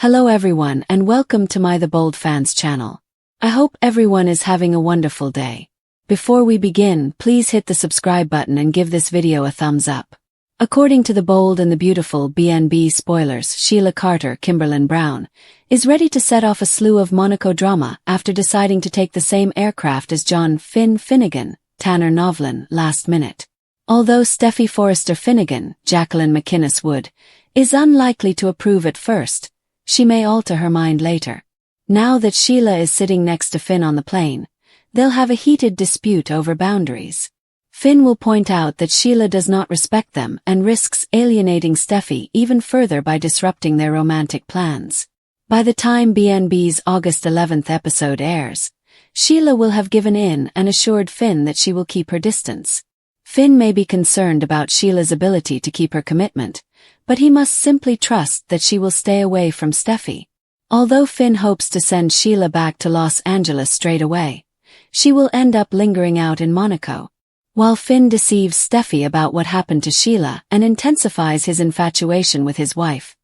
Hello everyone and welcome to my The Bold Fans channel. I hope everyone is having a wonderful day. Before we begin, please hit the subscribe button and give this video a thumbs up. According to The Bold and the Beautiful BNB spoilers, Sheila Kimberlin Brown is ready to set off a slew of Monaco drama after deciding to take the same aircraft as John Finnegan, Tanner Novlan, last minute. Although Steffy Finnegan, Jacqueline McInnes Wood, is unlikely to approve at first, she may alter her mind later. Now that Sheila is sitting next to Finn on the plane, they'll have a heated dispute over boundaries. Finn will point out that Sheila does not respect them and risks alienating Steffy even further by disrupting their romantic plans. By the time BNB's August 11th episode airs, Sheila will have given in and assured Finn that she will keep her distance. Finn may be concerned about Sheila's ability to keep her commitment, but he must simply trust that she will stay away from Steffy. Although Finn hopes to send Sheila back to Los Angeles straight away, she will end up lingering out in Monaco. While Finn deceives Steffy about what happened to Sheila and intensifies his infatuation with his wife,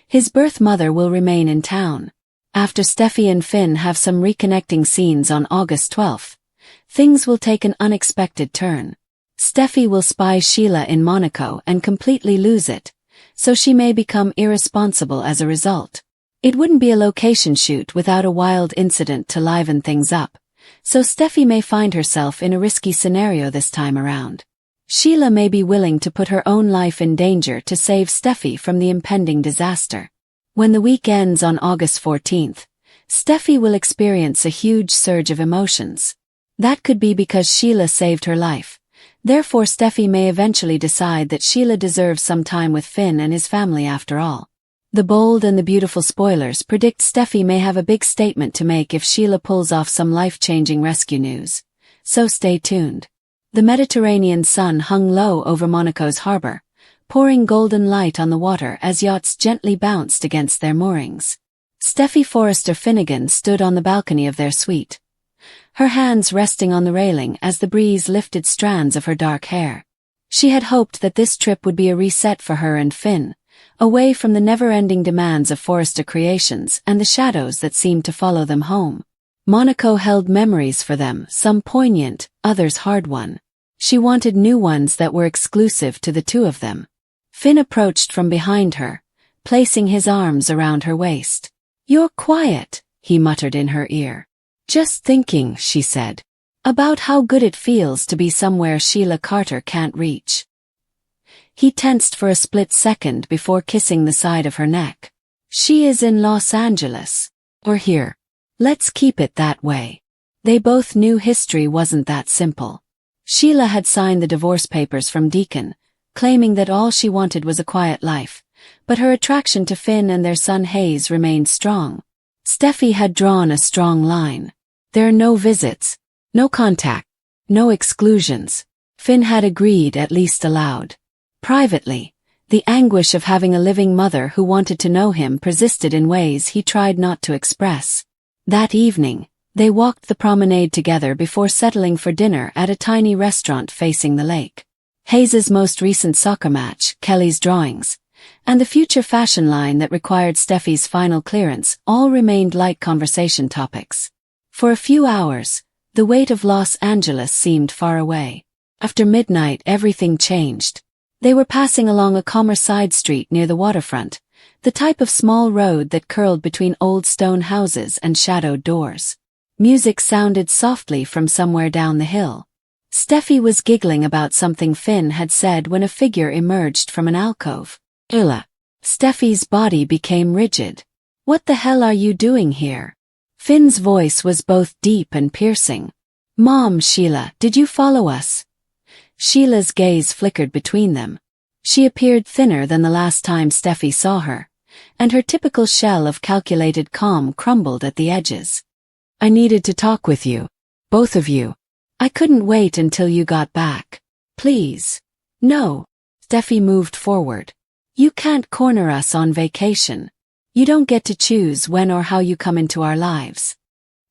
his birth mother will remain in town. After Steffy and Finn have some reconnecting scenes on August 12th, things will take an unexpected turn. Steffy will spy Sheila in Monaco and completely lose it, so she may become irresponsible as a result. It wouldn't be a location shoot without a wild incident to liven things up, so Steffy may find herself in a risky scenario this time around. Sheila may be willing to put her own life in danger to save Steffy from the impending disaster. When the week ends on August 14th, Steffy will experience a huge surge of emotions. That could be because Sheila saved her life. Therefore Steffy may eventually decide that Sheila deserves some time with Finn and his family after all. The Bold and the Beautiful spoilers predict Steffy may have a big statement to make if Sheila pulls off some life-changing rescue news. So stay tuned. The Mediterranean sun hung low over Monaco's harbor, pouring golden light on the water as yachts gently bounced against their moorings. Steffy Finnegan stood on the balcony of their suite, her hands resting on the railing as the breeze lifted strands of her dark hair. She had hoped that this trip would be a reset for her and Finn, away from the never-ending demands of Forrester Creations and the shadows that seemed to follow them home. Monaco held memories for them, some poignant, others hard-won. She wanted new ones that were exclusive to the two of them. Finn approached from behind her, placing his arms around her waist. "You're quiet," he muttered in her ear. "Just thinking," she said, "about how good it feels to be somewhere Sheila can't reach." He tensed for a split second before kissing the side of her neck. "She is in Los Angeles. Or here. Let's keep it that way." They both knew history wasn't that simple. Sheila had signed the divorce papers from Deacon, claiming that all she wanted was a quiet life, but her attraction to Finn and their son Hayes remained strong. Steffy had drawn a strong line. There are no visits, no contact, no exclusions. Finn had agreed, at least aloud. Privately, the anguish of having a living mother who wanted to know him persisted in ways he tried not to express. That evening, they walked the promenade together before settling for dinner at a tiny restaurant facing the lake. Hayes's most recent soccer match, Kelly's drawings, and the future fashion line that required Steffy's final clearance all remained light conversation topics. For a few hours, the weight of Los Angeles seemed far away. After midnight everything changed. They were passing along a calmer side street near the waterfront, the type of small road that curled between old stone houses and shadowed doors. Music sounded softly from somewhere down the hill. Steffy was giggling about something Finn had said when a figure emerged from an alcove. "Sheila." Steffy's body became rigid. "What the hell are you doing here?" Finn's voice was both deep and piercing. "Mom, Sheila, did you follow us?" Sheila's gaze flickered between them. She appeared thinner than the last time Steffy saw her, and her typical shell of calculated calm crumbled at the edges. "I needed to talk with you. Both of you. I couldn't wait until you got back. Please." "No." Steffy moved forward. "You can't corner us on vacation. You don't get to choose when or how you come into our lives.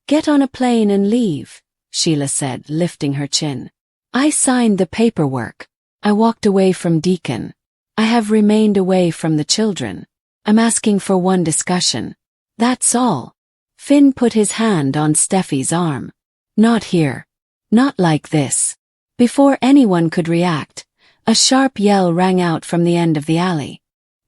Get on a plane and leave," Sheila said, lifting her chin. "I signed the paperwork. I walked away from Deacon. I have remained away from the children. I'm asking for one discussion. That's all. Finn put his hand on Steffy's arm. Not here. Not like this. Before anyone could react, a sharp yell rang out from the end of the alley.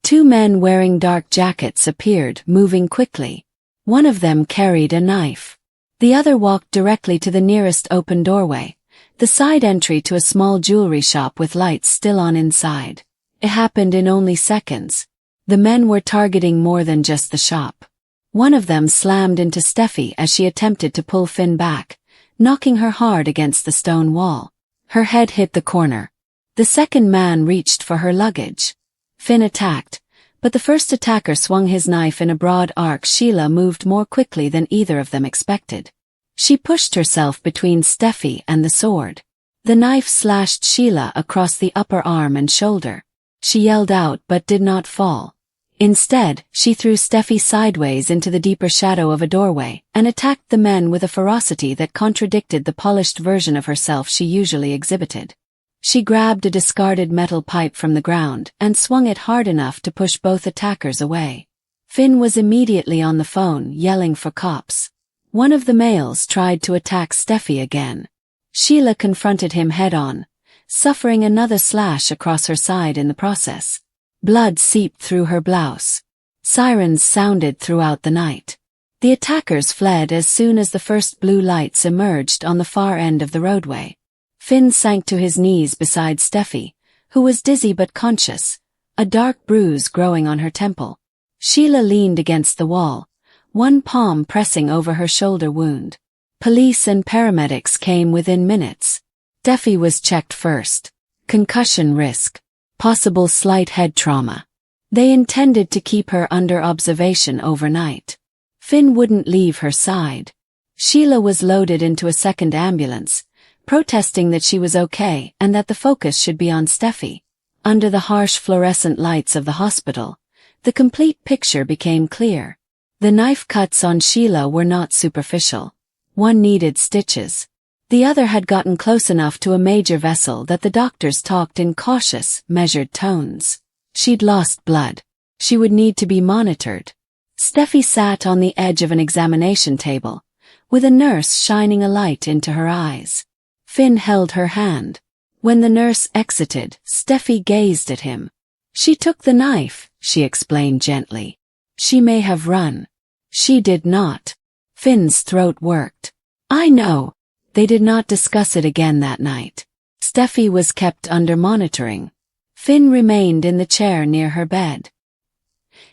Two men wearing dark jackets appeared, moving quickly. One of them carried a knife. The other walked directly to the nearest open doorway, the side entry to a small jewelry shop with lights still on inside. It happened in only seconds. The men were targeting more than just the shop. One of them slammed into Steffy as she attempted to pull Finn back, knocking her hard against the stone wall. Her head hit the corner. The second man reached for her luggage. Finn attacked, but the first attacker swung his knife in a broad arc. Sheila moved more quickly than either of them expected. She pushed herself between Steffy and the sword. The knife slashed Sheila across the upper arm and shoulder. She yelled out but did not fall. Instead, she threw Steffy sideways into the deeper shadow of a doorway and attacked the men with a ferocity that contradicted the polished version of herself she usually exhibited. She grabbed a discarded metal pipe from the ground and swung it hard enough to push both attackers away. Finn was immediately on the phone, yelling for cops. One of the males tried to attack Steffy again. Sheila confronted him head-on, suffering another slash across her side in the process. Blood seeped through her blouse. Sirens sounded throughout the night. The attackers fled as soon as the first blue lights emerged on the far end of the roadway. Finn sank to his knees beside Steffy, who was dizzy but conscious, a dark bruise growing on her temple. Sheila leaned against the wall, one palm pressing over her shoulder wound. Police and paramedics came within minutes. Steffy was checked first. Concussion risk. Possible slight head trauma. They intended to keep her under observation overnight. Finn wouldn't leave her side. Sheila was loaded into a second ambulance, protesting that she was okay and that the focus should be on Steffy. Under the harsh fluorescent lights of the hospital, the complete picture became clear. The knife cuts on Sheila were not superficial. One needed stitches. The other had gotten close enough to a major vessel that the doctors talked in cautious, measured tones. She'd lost blood. She would need to be monitored. Steffy sat on the edge of an examination table, with a nurse shining a light into her eyes. Finn held her hand. When the nurse exited, Steffy gazed at him. She took the knife, she explained gently. She may have run. She did not. Finn's throat worked. I know. They did not discuss it again that night. Steffy was kept under monitoring. Finn remained in the chair near her bed.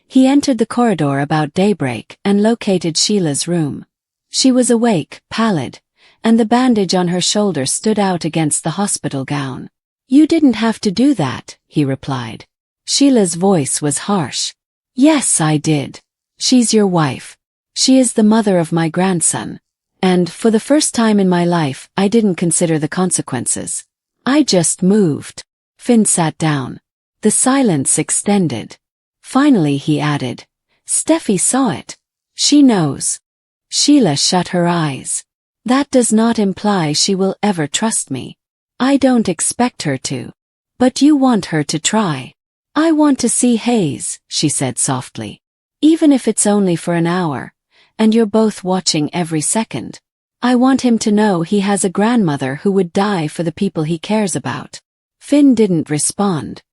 He entered the corridor about daybreak and located Sheila's room. She was awake, pallid, and the bandage on her shoulder stood out against the hospital gown. You didn't have to do that, he replied. Sheila's voice was harsh. Yes, I did. She's your wife. She is the mother of my grandson. And, for the first time in my life, I didn't consider the consequences. I just moved. Finn sat down. The silence extended. Finally he added, Steffy saw it. She knows. Sheila shut her eyes. That does not imply she will ever trust me. I don't expect her to. But you want her to try. I want to see Hayes, she said softly. Even if it's only for an hour. And you're both watching every second. I want him to know he has a grandmother who would die for the people he cares about. Finn didn't respond.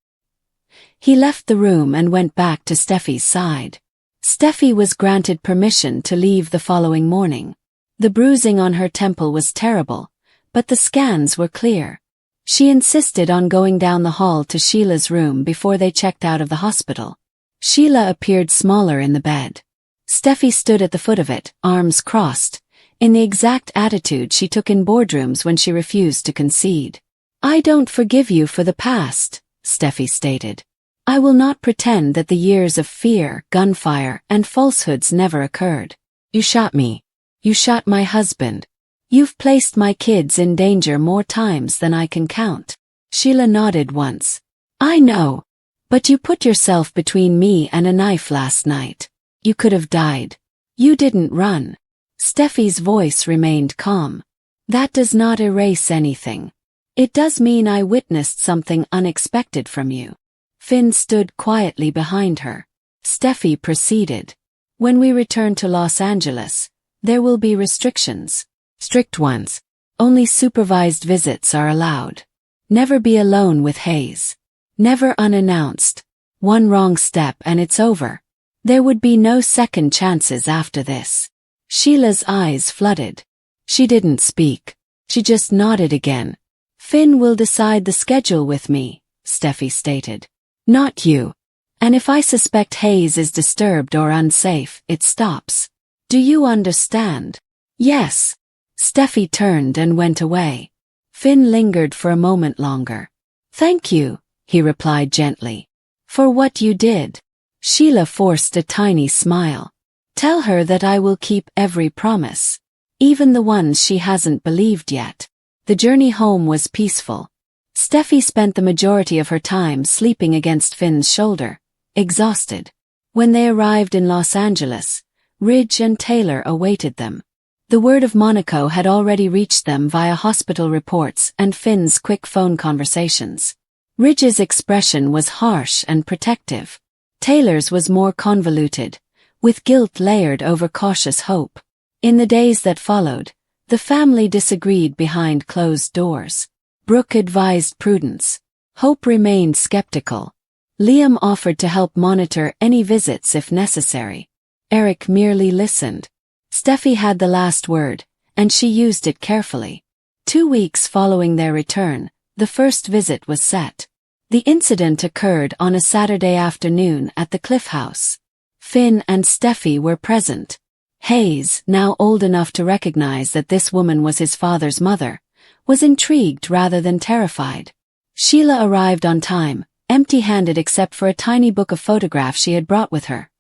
He left the room and went back to Steffy's side. Steffy was granted permission to leave the following morning. The bruising on her temple was terrible, but the scans were clear. She insisted on going down the hall to Sheila's room before they checked out of the hospital. Sheila appeared smaller in the bed. Steffy stood at the foot of it, arms crossed, in the exact attitude she took in boardrooms when she refused to concede. I don't forgive you for the past, Steffy stated. I will not pretend that the years of fear, gunfire, and falsehoods never occurred. You shot me. You shot my husband. You've placed my kids in danger more times than I can count. Sheila nodded once. I know. But you put yourself between me and a knife last night. You could have died. You didn't run. Steffy's voice remained calm. That does not erase anything. It does mean I witnessed something unexpected from you. Finn stood quietly behind her. Steffy proceeded. When we return to Los Angeles, there will be restrictions. Strict ones. Only supervised visits are allowed. Never be alone with Hayes. Never unannounced. One wrong step and it's over. There would be no second chances after this. Sheila's eyes flooded. She didn't speak. She just nodded again. Finn will decide the schedule with me, Steffy stated. Not you. And if I suspect Hayes is disturbed or unsafe, it stops. Do you understand? Yes. Steffy turned and went away. Finn lingered for a moment longer. Thank you, he replied gently. For what you did. Sheila forced a tiny smile. Tell her that I will keep every promise. Even the ones she hasn't believed yet. The journey home was peaceful. Steffy spent the majority of her time sleeping against Finn's shoulder, exhausted. When they arrived in Los Angeles, Ridge and Taylor awaited them. The word of Monaco had already reached them via hospital reports and Finn's quick phone conversations. Ridge's expression was harsh and protective. Taylor's was more convoluted, with guilt layered over cautious hope. In the days that followed, the family disagreed behind closed doors. Brooke advised prudence. Hope remained skeptical. Liam offered to help monitor any visits if necessary. Eric merely listened. Steffy had the last word, and she used it carefully. 2 weeks following their return, the first visit was set. The incident occurred on a Saturday afternoon at the Cliff House. Finn and Steffy were present. Hayes, now old enough to recognize that this woman was his father's mother, was intrigued rather than terrified. Sheila arrived on time, empty-handed except for a tiny book of photographs she had brought with her.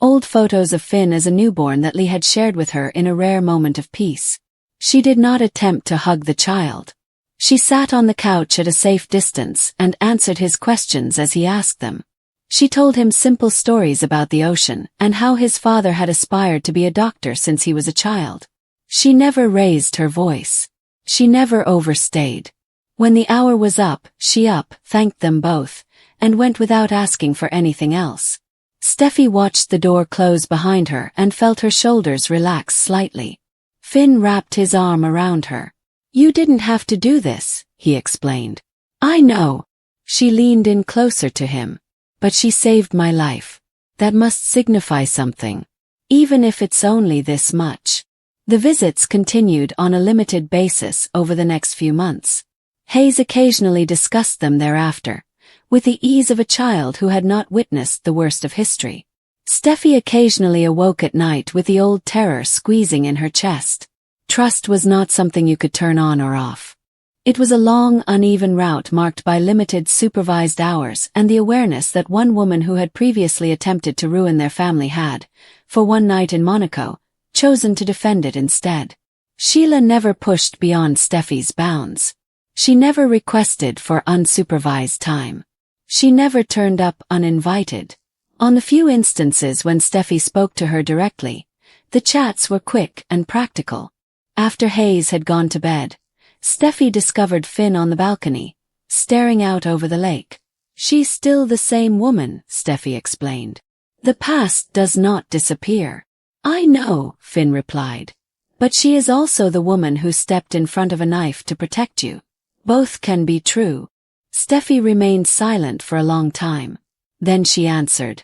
Old photos of Finn as a newborn that Lee had shared with her in a rare moment of peace. She did not attempt to hug the child. She sat on the couch at a safe distance and answered his questions as he asked them. She told him simple stories about the ocean and how his father had aspired to be a doctor since he was a child. She never raised her voice. She never overstayed. When the hour was up, she thanked them both, and went without asking for anything else. Steffy watched the door close behind her and felt her shoulders relax slightly. Finn wrapped his arm around her. You didn't have to do this, he explained. I know. She leaned in closer to him. But she saved my life. That must signify something. Even if it's only this much. The visits continued on a limited basis over the next few months. Hayes occasionally discussed them thereafter, with the ease of a child who had not witnessed the worst of history. Steffy occasionally awoke at night with the old terror squeezing in her chest. Trust was not something you could turn on or off. It was a long, uneven route marked by limited supervised hours and the awareness that one woman who had previously attempted to ruin their family had, for one night in Monaco, chosen to defend it instead. Sheila never pushed beyond Steffy's bounds. She never requested for unsupervised time. She never turned up uninvited. On the few instances when Steffy spoke to her directly, the chats were quick and practical. After Hayes had gone to bed, Steffy discovered Finn on the balcony, staring out over the lake. She's still the same woman, Steffy explained. The past does not disappear. I know, Finn replied. But she is also the woman who stepped in front of a knife to protect you. Both can be true. Steffy remained silent for a long time. Then she answered,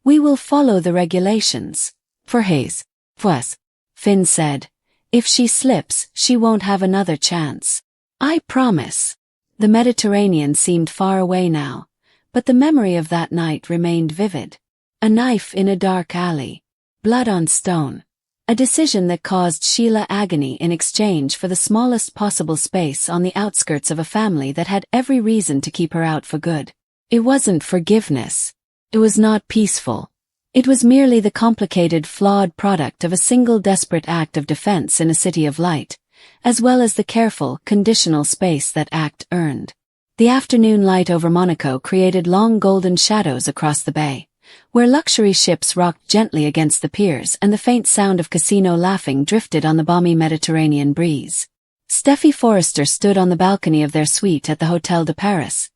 We will follow the regulations. For Hayes. Plus, Finn said, If she slips, she won't have another chance. I promise. The Mediterranean seemed far away now, but the memory of that night remained vivid. A knife in a dark alley. Blood on stone. A decision that caused Sheila agony in exchange for the smallest possible space on the outskirts of a family that had every reason to keep her out for good. It wasn't forgiveness. It was not peaceful. It was merely the complicated, flawed product of a single desperate act of defense in a city of light, as well as the careful, conditional space that act earned. The afternoon light over Monaco created long golden shadows across the bay, where luxury ships rocked gently against the piers and the faint sound of casino laughing drifted on the balmy Mediterranean breeze. Steffy Forrester stood on the balcony of their suite at the Hotel de Paris,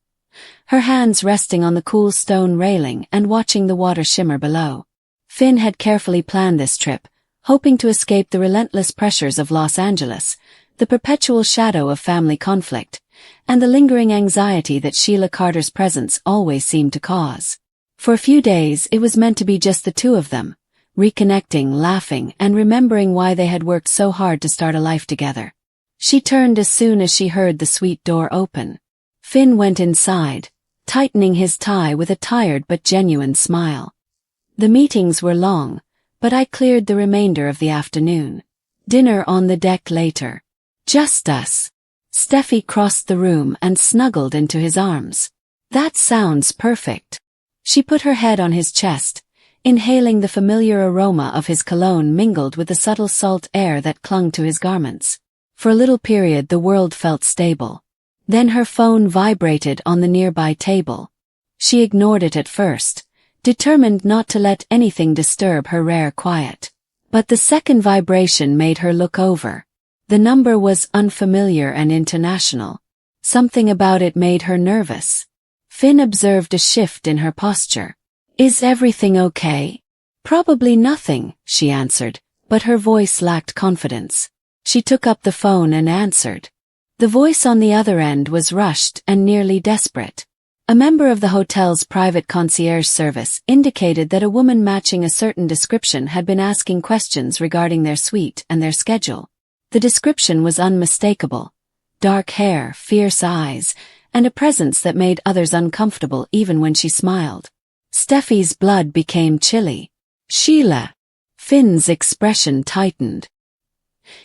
her hands resting on the cool stone railing and watching the water shimmer below. Finn had carefully planned this trip, hoping to escape the relentless pressures of Los Angeles, the perpetual shadow of family conflict, and the lingering anxiety that Sheila Carter's presence always seemed to cause. For a few days it was meant to be just the two of them, reconnecting, laughing, and remembering why they had worked so hard to start a life together. She turned as soon as she heard the suite door open. Finn went inside, tightening his tie with a tired but genuine smile. The meetings were long, but I cleared the remainder of the afternoon. Dinner on the deck later. Just us. Steffy crossed the room and snuggled into his arms. That sounds perfect. She put her head on his chest, inhaling the familiar aroma of his cologne mingled with the subtle salt air that clung to his garments. For a little period the world felt stable. Then her phone vibrated on the nearby table. She ignored it at first, determined not to let anything disturb her rare quiet. But the second vibration made her look over. The number was unfamiliar and international. Something about it made her nervous. Finn observed a shift in her posture. "Is everything okay?" "Probably nothing," she answered, but her voice lacked confidence. She took up the phone and answered. The voice on the other end was rushed and nearly desperate. A member of the hotel's private concierge service indicated that a woman matching a certain description had been asking questions regarding their suite and their schedule. The description was unmistakable. Dark hair, fierce eyes, and a presence that made others uncomfortable even when she smiled. Steffy's blood became chilly. "Sheila." Finn's expression tightened.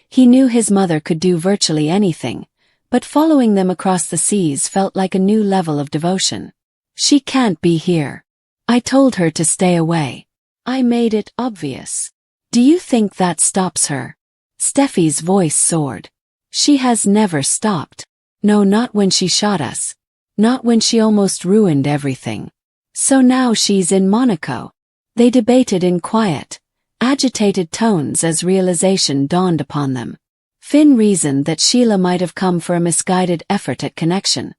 He knew his mother could do virtually anything, but following them across the seas felt like a new level of devotion. "She can't be here. I told her to stay away. I made it obvious. Do you think that stops her?" Steffy's voice soared. "She has never stopped. No, not when she shot us. Not when she almost ruined everything. So now she's in Monaco." They debated in quiet, agitated tones as realization dawned upon them. Finn reasoned that Sheila might have come for a misguided effort at connection,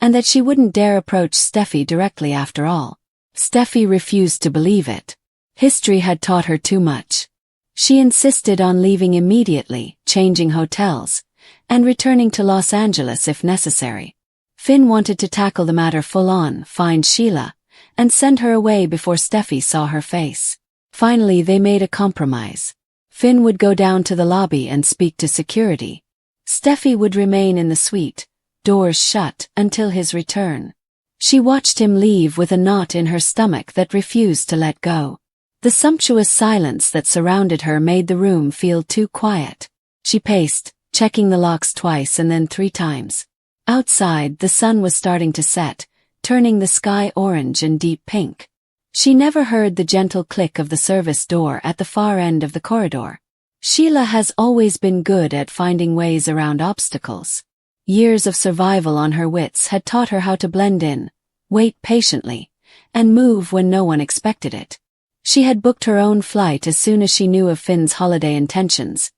and that she wouldn't dare approach Steffy directly after all. Steffy refused to believe it. History had taught her too much. She insisted on leaving immediately, changing hotels, and returning to Los Angeles if necessary. Finn wanted to tackle the matter full-on, find Sheila, and send her away before Steffy saw her face. Finally they made a compromise. Finn would go down to the lobby and speak to security. Steffy would remain in the suite, doors shut, until his return. She watched him leave with a knot in her stomach that refused to let go. The sumptuous silence that surrounded her made the room feel too quiet. She paced, checking the locks twice and then 3 times. Outside, the sun was starting to set, turning the sky orange and deep pink. She never heard the gentle click of the service door at the far end of the corridor. Sheila has always been good at finding ways around obstacles. Years of survival on her wits had taught her how to blend in, wait patiently, and move when no one expected it. She had booked her own flight as soon as she knew of Finn's holiday intentions,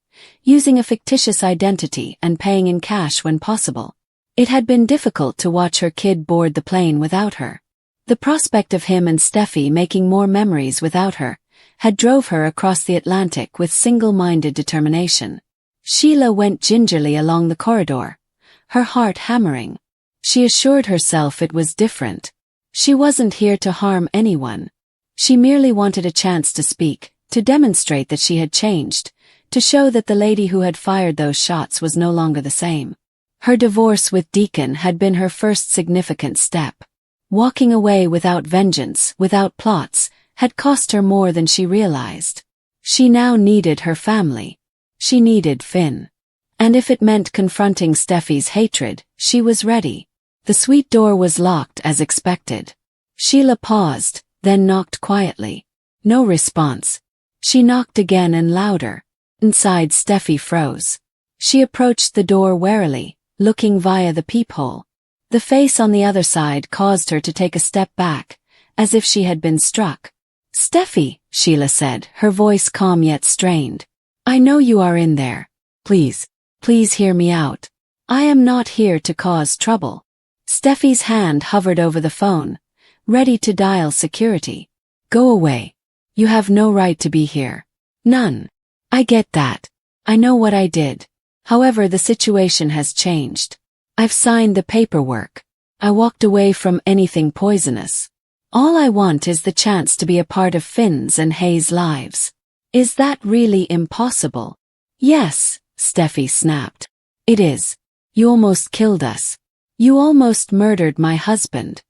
using a fictitious identity and paying in cash when possible. It had been difficult to watch her kid board the plane without her. The prospect of him and Steffy making more memories without her had drove her across the Atlantic with single-minded determination. Sheila went gingerly along the corridor, her heart hammering. She assured herself it was different. She wasn't here to harm anyone. She merely wanted a chance to speak, to demonstrate that she had changed, to show that the lady who had fired those shots was no longer the same. Her divorce with Deacon had been her first significant step. Walking away without vengeance, without plots, had cost her more than she realized. She now needed her family. She needed Finn. And if it meant confronting Steffy's hatred, she was ready. The suite door was locked as expected. Sheila paused, then knocked quietly. No response. She knocked again and louder. Inside, Steffy froze. She approached the door warily, looking via the peephole. The face on the other side caused her to take a step back, as if she had been struck. "Steffy," Sheila said, her voice calm yet strained. "I know you are in there. Please hear me out. I am not here to cause trouble." Steffi's hand hovered over the phone, ready to dial security. Go away. You have no right to be here. None. I get that. I know what I did. However, the situation has changed. I've signed the paperwork. I walked away from anything poisonous. All I want is the chance to be a part of Finn's and Hayes' lives. Is that really impossible? Yes, Steffi snapped. It is. You almost killed us. You almost murdered my husband.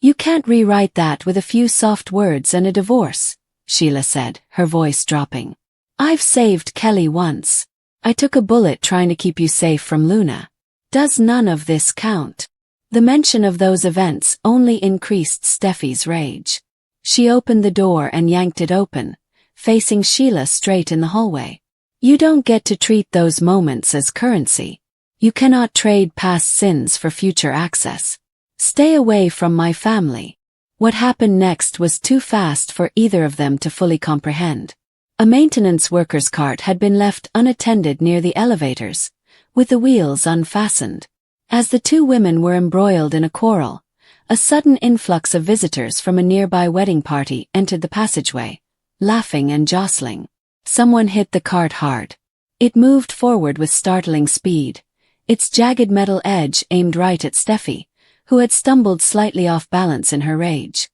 You can't rewrite that with a few soft words and a divorce, Sheila said, her voice dropping. I've saved Kelly once. I took a bullet trying to keep you safe from Luna. Does none of this count? The mention of those events only increased Steffi's rage. She opened the door and yanked it open, facing Sheila straight in the hallway. You don't get to treat those moments as currency. You cannot trade past sins for future access. Stay away from my family. What happened next was too fast for either of them to fully comprehend. A maintenance worker's cart had been left unattended near the elevators, with the wheels unfastened. As the two women were embroiled in a quarrel, a sudden influx of visitors from a nearby wedding party entered the passageway, laughing and jostling. Someone hit the cart hard. It moved forward with startling speed, its jagged metal edge aimed right at Steffi, who had stumbled slightly off balance in her rage.